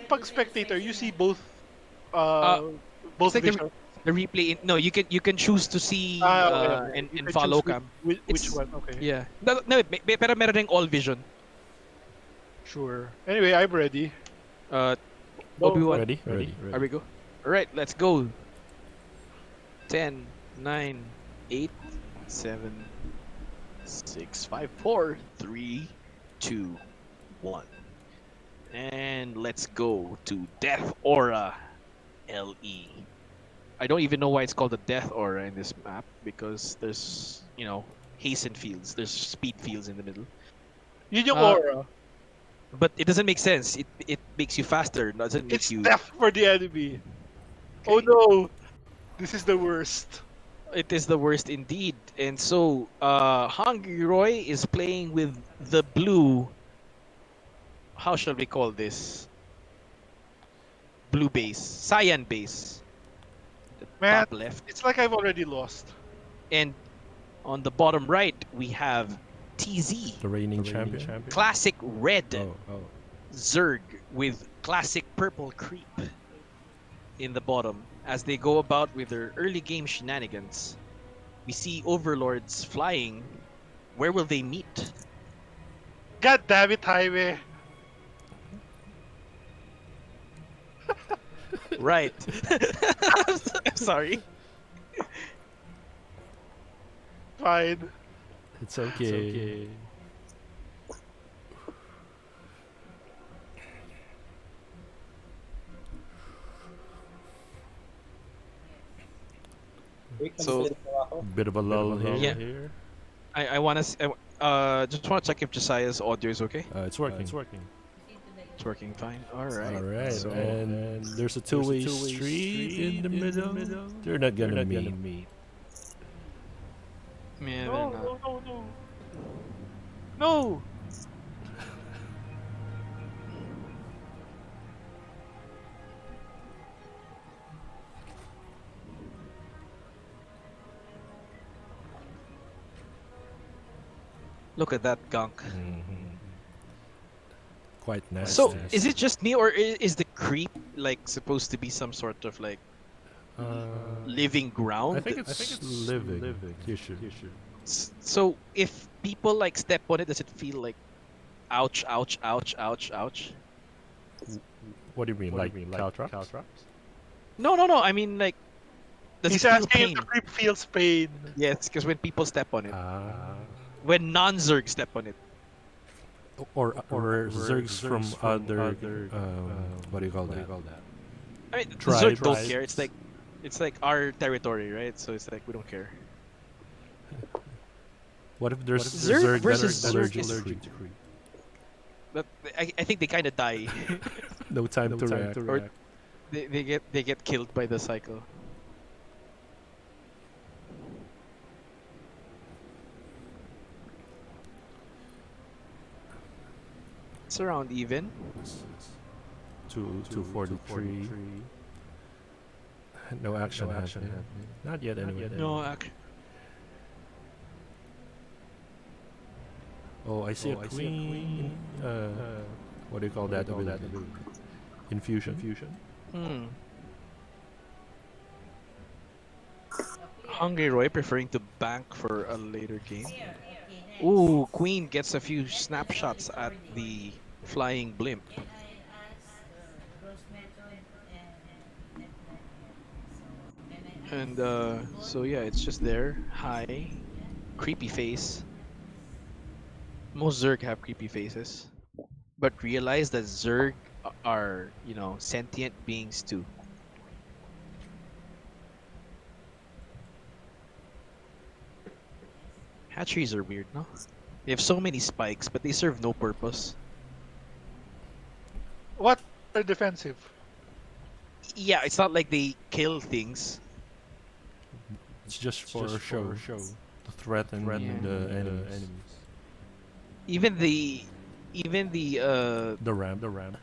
pag spectator, you see both Uh, it's like vision. the replay. No, you can choose to see Okay, okay. You and can follow choose cam. which It's one. Okay, yeah. No, no, pero meron ding all vision. sure. Anyway, I'm ready. Uh, Go, Obi-Wan, go. are we go? All right, let's go. 10, 9, 8, 7, 6, 5, 4, 3, 2, 1. And let's go to Death Aura LE. I don't even know why it's called the Death Aura in this map because there's, hasten fields. There's speed fields in the middle. Yun yung Uh, aura. but it doesn't make sense. It makes you faster. It doesn't make It's you. death for the enemy. Oh Okay. no, this is the worst. It is the worst indeed. And so, Hungry Roy is playing with the blue. How shall we call this? Blue base, cyan base, the Man, top left, it's like I've already lost. and on the bottom right we have TZ, The reigning champion. classic red Oh. Zerg with classic purple creep in the bottom. As they go about with their early game shenanigans, we see overlords flying. Where will they meet? God damn it, Jaime. Right. I'm sorry. Fine. It's okay. So Bit of a lull Yeah. here. I want to just want to check if Josiah's audio is okay. It's working. It's working. It's working fine. All right. All right. So And there's a two-way street in the middle. They're not gonna meet. yeah, No, then, no, no, no. No! look at that gunk. Quite nasty. So, is it just me, or is the creep like supposed to be some sort of like living ground? I think it's living tissue. So, if people like step on it, does it feel like, ouch, ouch, ouch, ouch, ouch? What do you mean? Like cow traps? No, no, no. I mean like, does He's it feel asking pain? if the creep feels pain. Yes, because when people step on it, Ah. when non-Zerg step on it. Or Zergs from other what do you call that? I mean, Tribes. Zerg don't care. It's like our territory, right? So it's like we don't care. What if there's Zerg Zerg versus that are Zerg is- allergic to creep? But I think they kind of die. No time to react. Or they get killed by the cycle. It's around even. 243. No action happening. Not yet anyway. No, actually. Oh, I see a queen. What do you call that? Infusion. Hmm. Hungry Roy preferring to bank for a later game. Ooh, Queen gets a few snapshots at the flying blimp. And so yeah, it's just there. Hi. Creepy face. Most Zerg have creepy faces. But realize that Zerg are, sentient beings too. Hatcheries are weird, no? They have so many spikes, but they serve no purpose. What? They're defensive. Yeah, it's not like they kill things. It's just for show. To threaten the enemies. Even the The ram.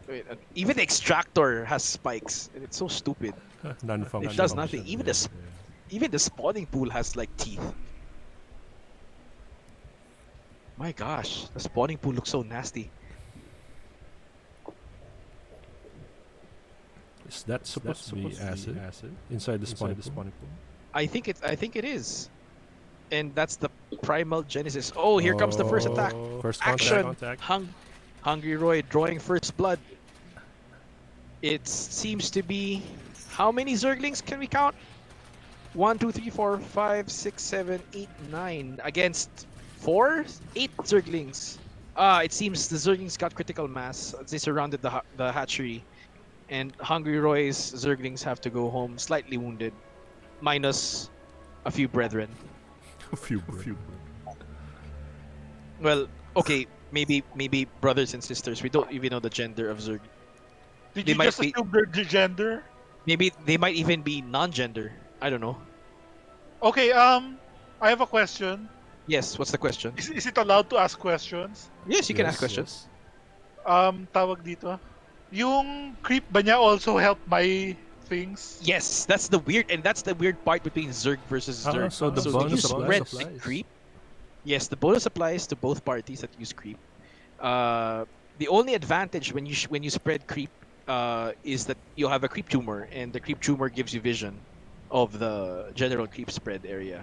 wait, even the extractor has spikes, and it's so stupid. Non-functional. It does nothing. Yeah, Even even the spawning pool has like teeth. My gosh, the spawning pool looks so nasty. Is that supposed to be acid inside the spawning pool? I think it is, and that's the primal genesis. Oh, here comes the first attack. First Action. contact. Hungry Roy drawing first blood. It seems to be, how many Zerglings can we count? 1, 2, 3, 4, 5, 6, 7, 8, 9 against 8 Zerglings. It seems the Zerglings got critical mass as they surrounded the hatchery, and Hungry Roy's Zerglings have to go home slightly wounded, minus a few brethren. A few. Well, okay, maybe brothers and sisters. We don't even know the gender of Zerg. Did They you might just be- assume their gender? Maybe they might even be non-gender. I don't know. Okay, I have a question. Yes, what's the question? Is it allowed to ask questions? Yes, you can ask questions. Tawag dito. Yung creep ba niya also help my things? Yes, that's the weird part between Zerg versus Zerg. So the you bonus spread applies. the creep. Yes, the bonus applies to both parties that use creep. The only advantage when you spread creep is that you'll have a creep tumor, and the creep tumor gives you vision of the general creep spread area.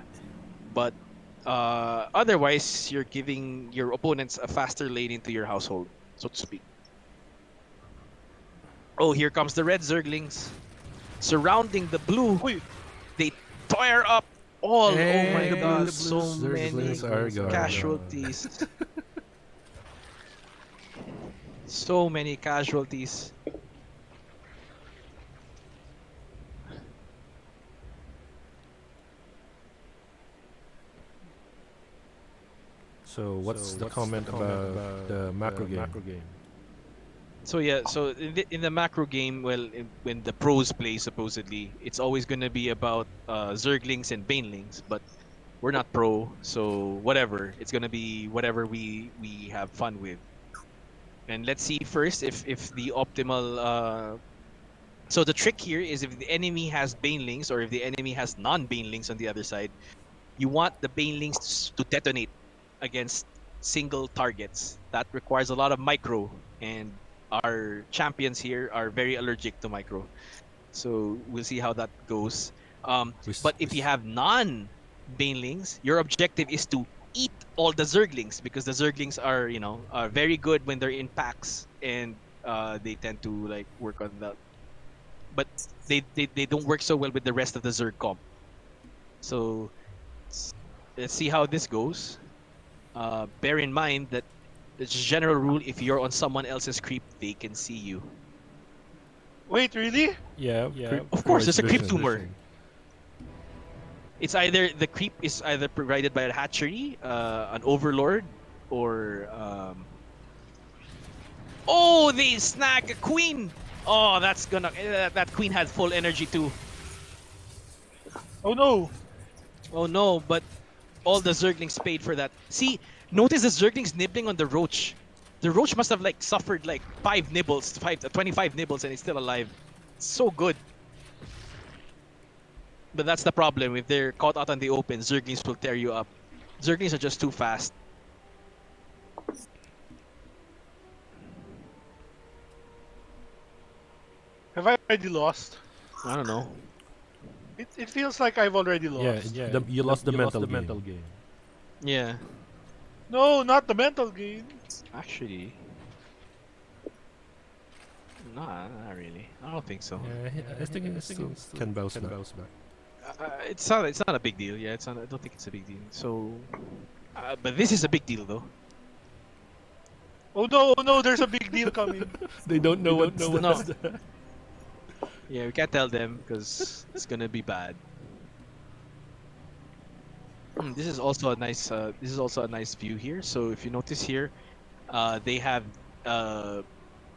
But otherwise, you're giving your opponents a faster lane into your household, so to speak. Oh, here comes the red Zerglings surrounding the blue. Uy, They tear up all. And oh my the god, blue so many Zerglings are gone. casualties. So many casualties. So what's the comment about the macro game? So yeah, so in the macro game, well, when the pros play, supposedly it's always gonna be about Zerglings and Banelings, but we're not pro, so whatever. It's gonna be whatever we have fun with. And let's see first if the optimal. So the trick here is if the enemy has Banelings or if the enemy has non-Banelings on the other side, you want the Banelings to detonate against single targets. That requires a lot of micro, and our champions here are very allergic to micro. So we'll see how that goes. But if you have non-Banelings, your objective is to eat all the Zerglings, because the Zerglings are very good when they're in packs, and they tend to like work on that. But they don't work so well with the rest of the Zerg comp. So let's see how this goes. Bear in mind that it's a general rule: if you're on someone else's creep, they can see you. wait, really? Yeah. Of course, there's a creep vision. tumor. It's either the creep is either provided by a hatchery, an overlord, or oh, they snag a queen. Oh, that's gonna that queen has full energy too. Oh no! Oh no, but all the Zerglings paid for that. See, notice the Zerglings nibbling on the roach. The roach must have like suffered like 25 nibbles, and it's still alive. So good. But that's the problem. If they're caught out on the open, Zerglings will tear you up. Zerglings are just too fast. Have I already lost? I don't know. It feels like I've already lost. You lost the mental game. Yeah, No, not the mental game. actually. Nah, not really. I don't think so. Yeah, I think it still can bounce back. It's not a big deal. Yeah, it's not. I don't think it's a big deal. So, but this is a big deal though. Oh no, there's a big deal coming. They don't know what. No. Yeah, we can't tell them because it's gonna be bad. This is also a nice. This is also a nice view here. So if you notice here, they have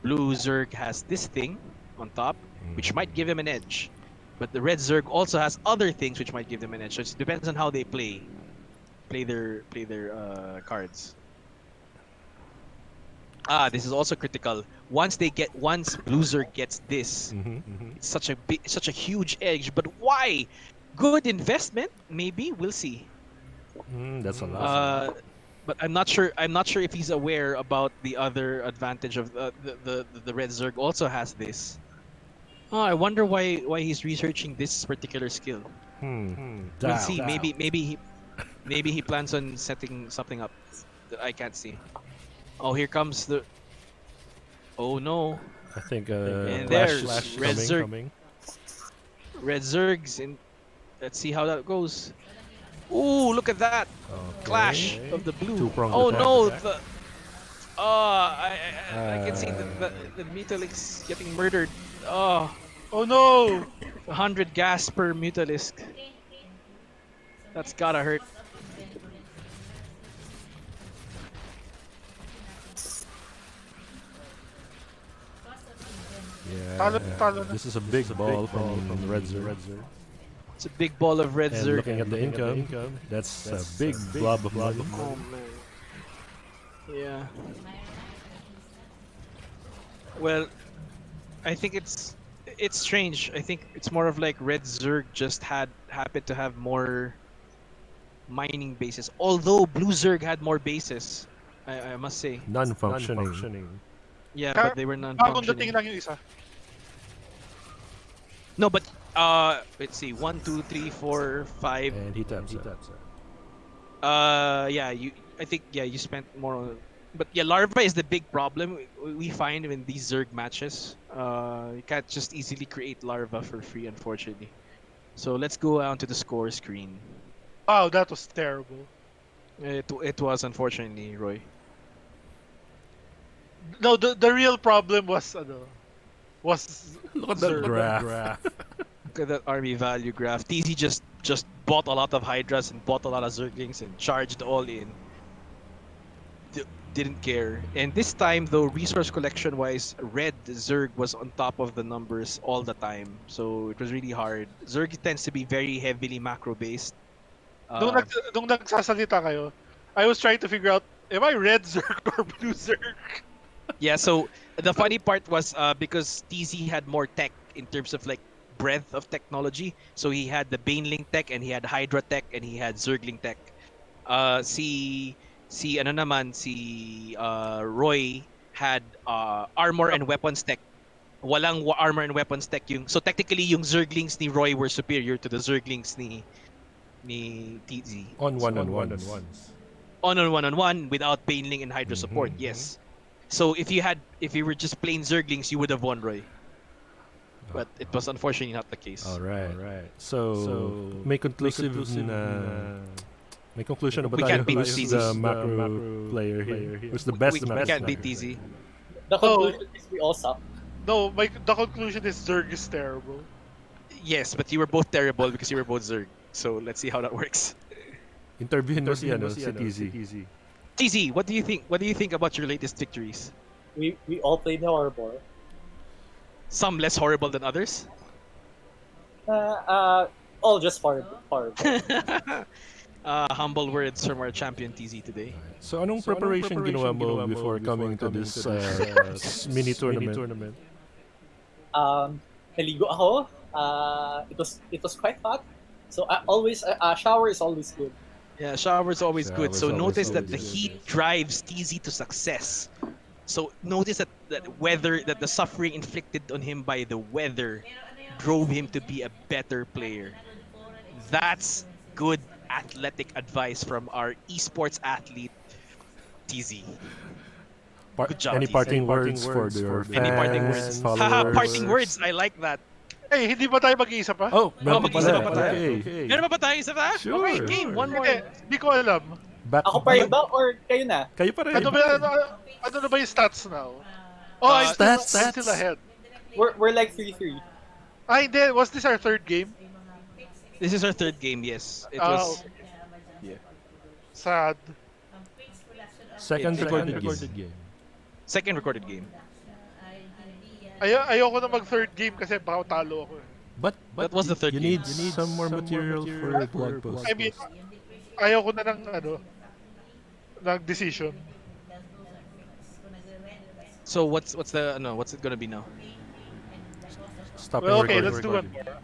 blue Zerg has this thing on top, which might give him an edge, but the red Zerg also has other things which might give them an edge. So it depends on how they play their cards. This is also critical. Once blue Zerg gets this, it's such a huge edge. But why? Good investment, maybe. We'll see. That's a lot. But I'm not sure. I'm not sure if he's aware about the other advantage of the red Zerg also has this. Oh, I wonder why he's researching this particular skill. We'll see. Maybe he plans on setting something up that I can't see. Oh, here comes the. Oh no! I think And Clash there's is Red Zerg. coming. Red Zergs, and let's see how that goes. Ooh, look at that! Clash of the blue. Two-pronged Oh attack. no! The I can see the Mutalisk getting murdered. Oh, Oh no! 100 gas per Mutalisk. That's gotta hurt. Yeah. Talo na. This is a big ball from Red Zerg. It's a big ball of Red And Zerg. looking at the income, that's a big blob of money. Oh man. Yeah. Well, I think it's strange. I think it's more of like Red Zerg just happened to have more mining bases. Although Blue Zerg had more bases, I must say. Non-functioning. Yeah, Ka- but they were Bagong dating non-functioning. lang yung isa. No, but let's see. 1, 2, 3, 4, 5. And he taps it. Yeah, I think you spent more on. But yeah, larva is the big problem we find in these Zerg matches. You can't just easily create larva for free, unfortunately. So let's go on to the score screen. Wow, that was terrible. It was, unfortunately, Roy. No, the real problem was Look at that Zerg. graph. Look at that army value graph. TZ just bought a lot of Hydras and bought a lot of Zerglings and charged all in. Didn't care. And this time, though, resource collection wise, Red Zerg was on top of the numbers all the time. So it was really hard. Zerg tends to be very heavily macro based. Nung nagsasalita kayo, I was trying to figure out, am I Red Zerg or Blue Zerg? Yeah, so the funny part was because TZ had more tech in terms of like breadth of technology. So he had the Baneling tech and he had Hydra tech and he had Zergling tech. Si Roy had armor and weapons tech. Walang armor and weapons tech yung. So technically yung Zerglings ni Roy were superior to the Zerglings ni TZ. On So, one-on-ones. one-on-one without Baneling and Hydra support. Yes. So if you were just plain Zerglings, you would have won, Roy. But it was unfortunately not the case. Alright. So, may conclusion na ba We tayo? can't beat Who's TZ. the macro player here? Who's the best? We can't beat TZ. The conclusion is we all suck. No, the conclusion is Zerg is terrible. Yes, but you were both terrible because you were both Zerg. So let's see how that works. Interviewin mo si TZ. TZ, what do you think? What do you think about your latest victories? We all played horrible. Some less horrible than others. All just horrible. Humble words from our champion TZ today. So anong preparation ginawa mo before coming to this mini tournament? Naligo ako. It was quite hot. So shower is always good. Yeah, shower is always good. So Shower's notice always that the good. heat drives TZ to success. So notice that the suffering inflicted on him by the weather drove him to be a better player. That's good athletic advice from our esports athlete TZ. Good job, Any TZ. parting words for your fans, Any parting words? Haha, followers? parting words. I like that. Hey, hindi ba tayo mag-iisa pa? Oh, meron pa mag-isa pala. pa tayo. Okay. Meron pa ba tayo isa ba? Sure. Okay, game. One more. Hindi ko alam. Ako pa rin ba or kayo na? Kayo pa rin. Ano na ba yung stats now? Oh, I'm Stats. still ahead. We're like 3-3. Ah, hindi. Was this our third game? This is our third game, yes. It Ah, was... okay. Yeah. Sad. Second Yeah. recorded game. Second recorded game. Ayoko na mag-third game kasi baka talo ako. But That was the third you game. need some more material for blog post. I mean, ayoko na ng decision. So what's it gonna be now? Stop Well, and okay, record. let's do one more.